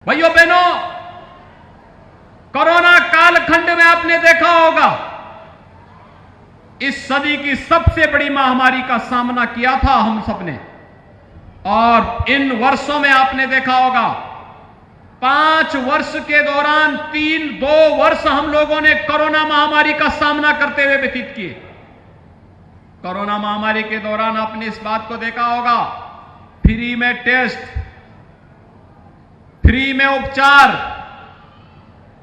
भाइयों बहनों, कोरोना कालखंड में आपने देखा होगा इस सदी की सबसे बड़ी महामारी का सामना किया था हम सबने। और इन वर्षों में आपने देखा होगा 5 वर्ष के दौरान 2 वर्ष हम लोगों ने कोरोना महामारी का सामना करते हुए व्यतीत किए। कोरोना महामारी के दौरान आपने इस बात को देखा होगा, फ्री में टेस्ट, फ्री में उपचार,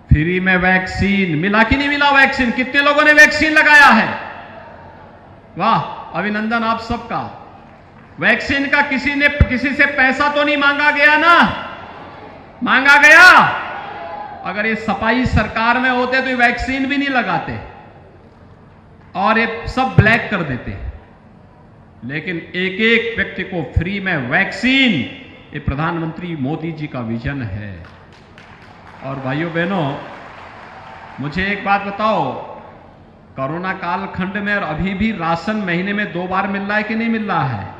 फ्री में वैक्सीन। मिला कि नहीं मिला वैक्सीन? कितने लोगों ने वैक्सीन लगाया है? वाह, अभिनंदन आप सबका। वैक्सीन का किसी से पैसा तो नहीं मांगा गया ना? मांगा गया? अगर ये सपाई सरकार में होते तो ये वैक्सीन भी नहीं लगाते और ये सब ब्लैक कर देते। लेकिन एक एक व्यक्ति को फ्री में वैक्सीन, ये प्रधानमंत्री मोदी जी का विजन है। और भाइयों बहनों, मुझे एक बात बताओ, कोरोना कालखंड में और अभी भी राशन महीने में 2 बार मिल रहा है कि नहीं मिल रहा है?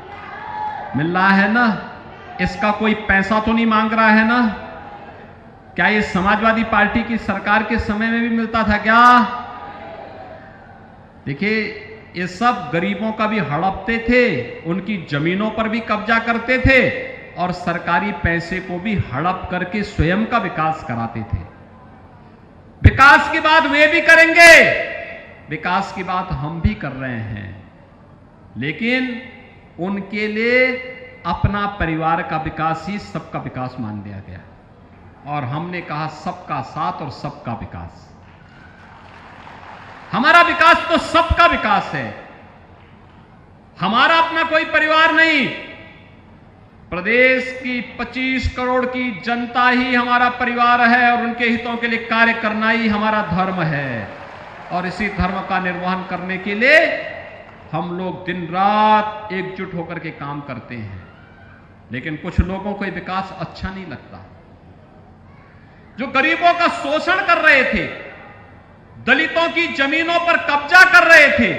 मिल रहा है ना? इसका कोई पैसा तो नहीं मांग रहा है ना? क्या ये समाजवादी पार्टी की सरकार के समय में भी मिलता था क्या? देखिए, ये सब गरीबों का भी हड़पते थे, उनकी जमीनों पर भी कब्जा करते थे और सरकारी पैसे को भी हड़प करके स्वयं का विकास कराते थे। विकास की बात वे भी करेंगे, विकास की बात हम भी कर रहे हैं, लेकिन उनके लिए अपना परिवार का विकास ही सबका विकास मान लिया गया। और हमने कहा सबका साथ और सबका विकास। हमारा विकास तो सबका विकास है, हमारा अपना कोई परिवार नहीं। प्रदेश की 25 करोड़ की जनता ही हमारा परिवार है और उनके हितों के लिए कार्य करना ही हमारा धर्म है। और इसी धर्म का निर्वहन करने के लिए हम लोग दिन रात एकजुट होकर के काम करते हैं। लेकिन कुछ लोगों को विकास अच्छा नहीं लगता। जो गरीबों का शोषण कर रहे थे, दलितों की जमीनों पर कब्जा कर रहे थे,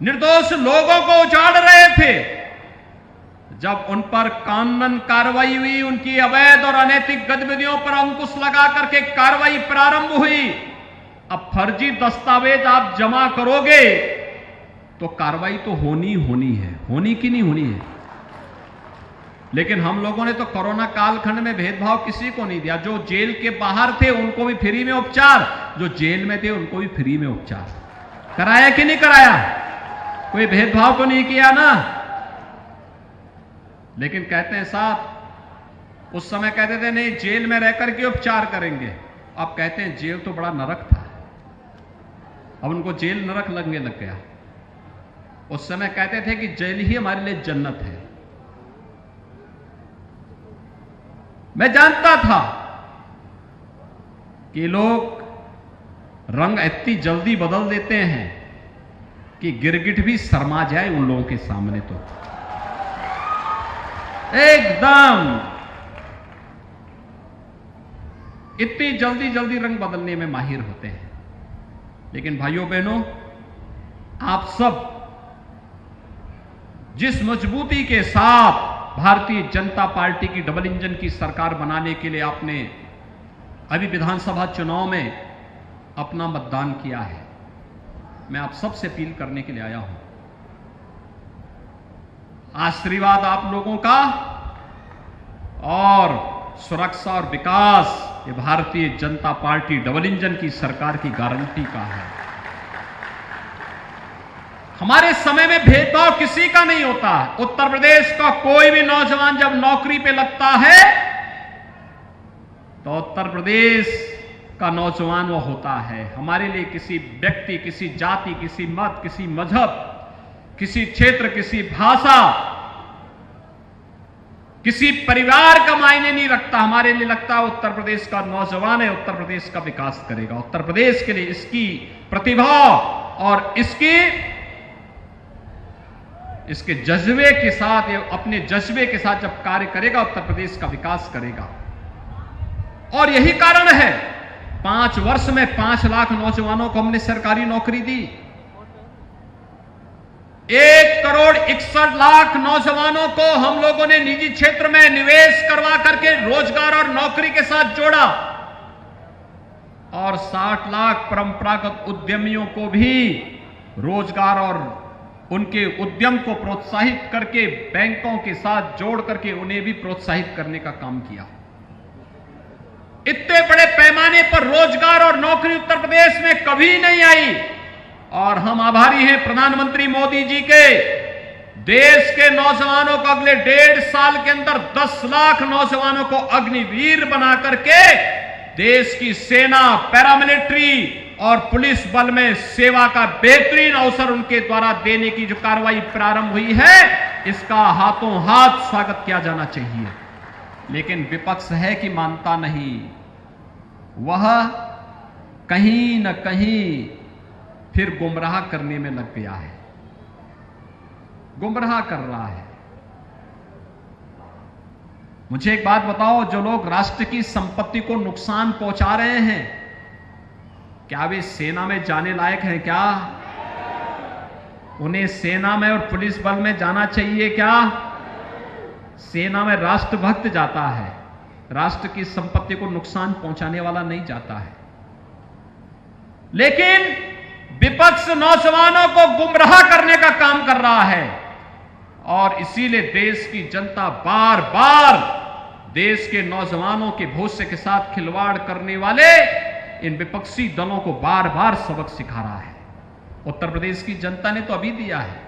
निर्दोष लोगों को उजाड़ रहे थे, जब उन पर कानूनन कार्रवाई हुई, उनकी अवैध और अनैतिक गतिविधियों पर अंकुश लगा करके कार्रवाई प्रारंभ हुई। अब फर्जी दस्तावेज आप जमा करोगे तो कार्रवाई तो होनी है, होनी कि नहीं होनी है? लेकिन हम लोगों ने तो कोरोना कालखंड में भेदभाव किसी को नहीं दिया। जो जेल के बाहर थे उनको भी फ्री में उपचार, जो जेल में थे उनको भी फ्री में उपचार कराया कि नहीं कराया? कोई भेदभाव तो नहीं किया ना? लेकिन कहते हैं साहब, उस समय कहते थे नहीं जेल में रहकर के उपचार करेंगे, अब कहते हैं जेल तो बड़ा नरक था, अब उनको जेल नरक लगने लग गया। उस समय कहते थे कि जेल ही हमारे लिए जन्नत है। मैं जानता था कि लोग रंग इतनी जल्दी बदल देते हैं कि गिरगिट भी शर्मा जाए उन लोगों के सामने। तो एकदम इतनी जल्दी रंग बदलने में माहिर होते हैं। लेकिन भाइयों बहनों, आप सब जिस मजबूती के साथ भारतीय जनता पार्टी की डबल इंजन की सरकार बनाने के लिए आपने अभी विधानसभा चुनाव में अपना मतदान किया है, मैं आप सबसे अपील करने के लिए आया हूं। आशीर्वाद आप लोगों का और सुरक्षा और विकास ये Bharatiya Janata party double engine की सरकार की गारंटी का है। हमारे समय में भेदभाव किसी का नहीं होता। उत्तर प्रदेश का कोई भी नौजवान जब नौकरी पे लगता है तो उत्तर प्रदेश का नौजवान वो होता है। हमारे लिए किसी व्यक्ति, किसी जाति, किसी मत, किसी मजहब, किसी क्षेत्र, किसी भाषा, किसी परिवार का मायने नहीं रखता। हमारे लिए लगता है उत्तर प्रदेश का नौजवान है, उत्तर प्रदेश का विकास करेगा। उत्तर प्रदेश के लिए इसकी प्रतिभा और इसके जज्बे के साथ, अपने जज्बे के साथ जब कार्य करेगा, उत्तर प्रदेश का विकास करेगा। और यही कारण है 5 वर्ष में 5 लाख नौजवानों को हमने सरकारी नौकरी दी। 1,61,00,000 नौजवानों को हम लोगों ने निजी क्षेत्र में निवेश करवा करके रोजगार और नौकरी के साथ जोड़ा और 60 लाख परंपरागत उद्यमियों को भी रोजगार और उनके उद्यम को प्रोत्साहित करके बैंकों के साथ जोड़ करके उन्हें भी प्रोत्साहित करने का काम किया। इतने बड़े पैमाने पर रोजगार और नौकरी उत्तर प्रदेश में कभी नहीं आई और हम आभारी हैं प्रधानमंत्री मोदी जी के। देश के नौजवानों को अगले 1.5 साल के अंदर 10 लाख नौजवानों को अग्निवीर बना करके देश की सेना, पैरामिलिट्री और पुलिस बल में सेवा का बेहतरीन अवसर उनके द्वारा देने की जो कार्रवाई प्रारंभ हुई है, इसका हाथों हाथ स्वागत किया जाना चाहिए। लेकिन विपक्ष है कि मानता नहीं, वह कहीं न कहीं फिर गुमराह करने में लग गया है, गुमराह कर रहा है। मुझे एक बात बताओ, जो लोग राष्ट्र की संपत्ति को नुकसान पहुंचा रहे हैं, क्या वे सेना में जाने लायक हैं? क्या उन्हें सेना में और पुलिस बल में जाना चाहिए? क्या सेना में राष्ट्रभक्त जाता है, राष्ट्र की संपत्ति को नुकसान पहुंचाने वाला नहीं जाता है। लेकिन विपक्ष नौजवानों को गुमराह करने का काम कर रहा है और इसीलिए देश की जनता बार बार देश के नौजवानों के भविष्य के साथ खिलवाड़ करने वाले इन विपक्षी दलों को बार बार सबक सिखा रहा है। उत्तर प्रदेश की जनता ने तो अभी दिया है।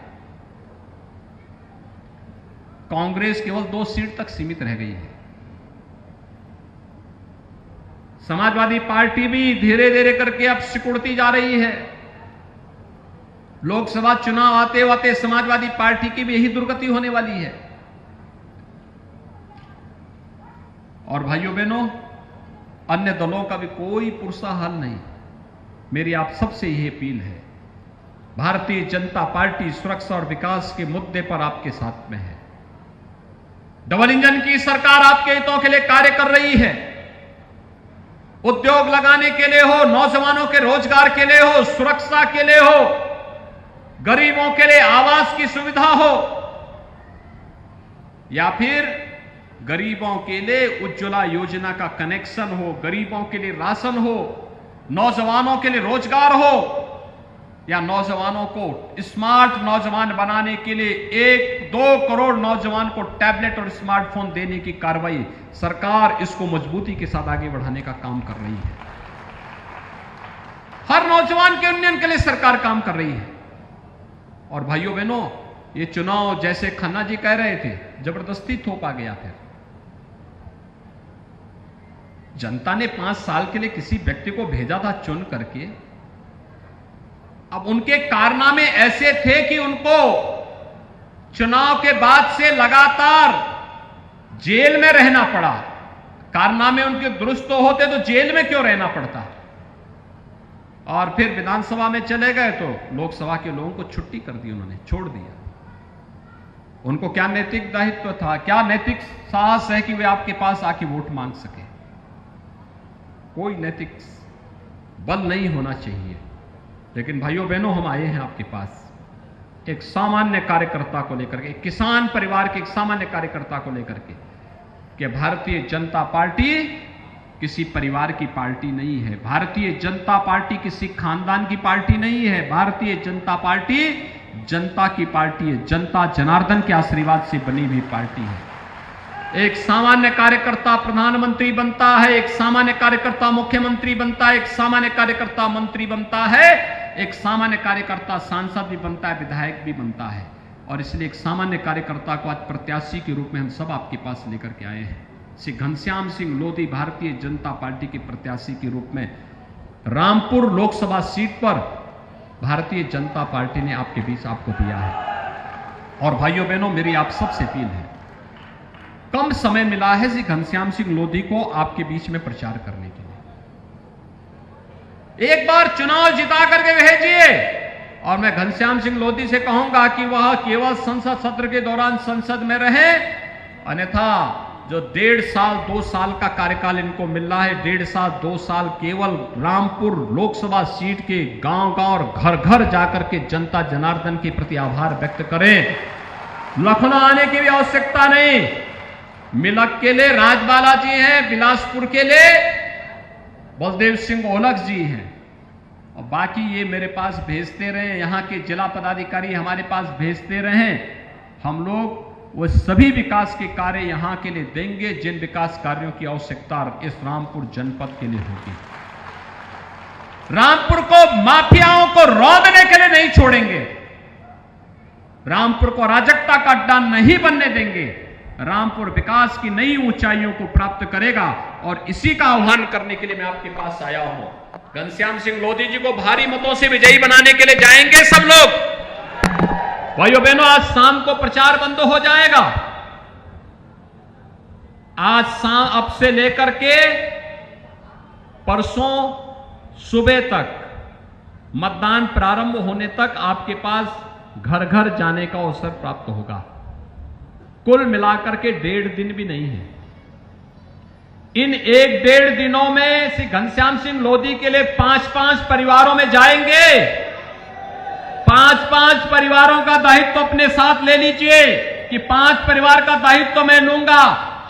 कांग्रेस केवल 2 सीट तक सीमित रह गई है। समाजवादी पार्टी भी धीरे धीरे करके अब सिकुड़ती जा रही है। लोकसभा चुनाव आते आते समाजवादी पार्टी की भी यही दुर्गति होने वाली है। और भाइयों बहनों, अन्य दलों का भी कोई पुरसा हल नहीं। मेरी आप सबसे यही अपील है, भारतीय जनता पार्टी सुरक्षा और विकास के मुद्दे पर आपके साथ में है। डबल इंजन की सरकार आपके हितों के लिए कार्य कर रही है। उद्योग लगाने के लिए हो, नौजवानों के रोजगार के लिए हो, सुरक्षा के लिए हो, गरीबों के लिए आवास की सुविधा हो, या फिर गरीबों के लिए उज्ज्वला योजना का कनेक्शन हो, गरीबों के लिए राशन हो, नौजवानों के लिए रोजगार हो, या नौजवानों को स्मार्ट नौजवान बनाने के लिए 1-2 करोड़ नौजवान को टैबलेट और स्मार्टफोन देने की कार्रवाई, सरकार इसको मजबूती के साथ आगे बढ़ाने का काम कर रही है। हर नौजवान के उन्नयन के लिए सरकार काम कर रही है। और भाइयों बहनों, ये चुनाव जैसे खन्ना जी कह रहे थे, जबरदस्ती थोपा गया। फिर जनता ने 5 साल के लिए किसी व्यक्ति को भेजा था चुन करके। अब उनके कारनामे ऐसे थे कि उनको चुनाव के बाद से लगातार जेल में रहना पड़ा। कारनामे उनके दुरुस्त होते तो जेल में क्यों रहना पड़ता? और फिर विधानसभा में चले गए तो लोकसभा के लोगों को छुट्टी कर दी, उन्होंने छोड़ दिया। उनको क्या नैतिक दायित्व था, क्या नैतिक साहस है कि वे आपके पास आके वोट मांग सके? कोई नैतिक बल नहीं होना चाहिए। लेकिन भाइयों बहनों, हम आए हैं आपके पास एक सामान्य कार्यकर्ता को लेकर के, एक किसान परिवार के एक सामान्य कार्यकर्ता को लेकर के, कि भारतीय जनता पार्टी किसी परिवार की पार्टी नहीं है, भारतीय जनता पार्टी किसी खानदान की पार्टी नहीं है, भारतीय जनता पार्टी जनता की पार्टी है, जनता जनार्दन के आशीर्वाद से बनी हुई पार्टी है। एक सामान्य कार्यकर्ता प्रधानमंत्री बनता है, एक सामान्य कार्यकर्ता मुख्यमंत्री बनता है, एक सामान्य कार्यकर्ता मंत्री बनता है, एक सामान्य कार्यकर्ता सांसद भी बनता है, विधायक भी बनता है। और इसलिए एक सामान्य कार्यकर्ता को आज प्रत्याशी के रूप में हम सब आपके पास लेकर के आए हैं। श्री घनश्याम सिंह लोधी भारतीय जनता पार्टी के प्रत्याशी के रूप में रामपुर लोकसभा सीट पर भारतीय जनता पार्टी ने आपके बीच आपको दिया है। और भाइयों बहनों, मेरी आप सबसे अपील है, कम समय मिला है श्री घनश्याम सिंह लोधी को आपके बीच में प्रचार करने के लिए। एक बार चुनाव जिता करके भेजिए। और मैं घनश्याम सिंह लोधी से कहूंगा कि वह केवल संसद सत्र के दौरान संसद में रहे, अन्यथा जो 1.5 साल 2 साल का कार्यकाल इनको मिल रहा है, 1.5 साल 2 साल केवल रामपुर लोकसभा सीट के गांव-गांव और घर-घर जाकर के जनता जनार्दन के प्रति आभार व्यक्त करें। लखनऊ आने की भी आवश्यकता नहीं। मिलक के लिए राजबाला जी हैं, बिलासपुर के लिए बलदेव सिंह ओलख जी हैं, और बाकी ये मेरे पास भेजते रहे, यहाँ के जिला पदाधिकारी हमारे पास भेजते रहे। हम लोग वो सभी विकास के कार्य यहां के लिए देंगे जिन विकास कार्यों की आवश्यकता इस रामपुर जनपद के लिए होगी। रामपुर को माफियाओं को रौंदने के लिए नहीं छोड़ेंगे, रामपुर को अराजकता का अड्डा नहीं बनने देंगे। रामपुर विकास की नई ऊंचाइयों को प्राप्त करेगा, और इसी का आह्वान करने के लिए मैं आपके पास आया हूं। घनश्याम सिंह लोधी जी को भारी मतों से विजयी बनाने के लिए जाएंगे सब लोग। भाइयों बहनों, आज शाम को प्रचार बंद हो जाएगा। आज शाम अब से लेकर के परसों सुबह तक, मतदान प्रारंभ होने तक आपके पास घर घर जाने का अवसर प्राप्त होगा। कुल मिलाकर के 1.5 दिन भी नहीं है। इन 1-1.5 दिनों में श्री घनश्याम सिंह लोधी के लिए 5-5 परिवारों में जाएंगे। 5-5 परिवारों का दायित्व अपने साथ ले लीजिए कि 5 परिवार का दायित्व मैं लूंगा,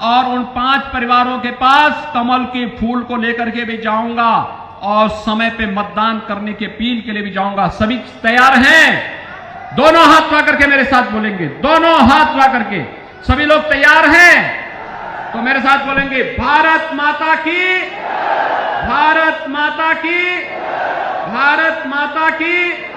और उन 5 परिवारों के पास कमल के फूल को लेकर के भी जाऊंगा, और समय पे मतदान करने की अपील के लिए भी जाऊंगा। सभी तैयार हैं? दोनों हाथ उठा करके मेरे साथ बोलेंगे, दोनों हाथ उठा करके। सभी लोग तैयार हैं? तो मेरे साथ बोलेंगे, भारत माता की, भारत माता की, भारत माता की।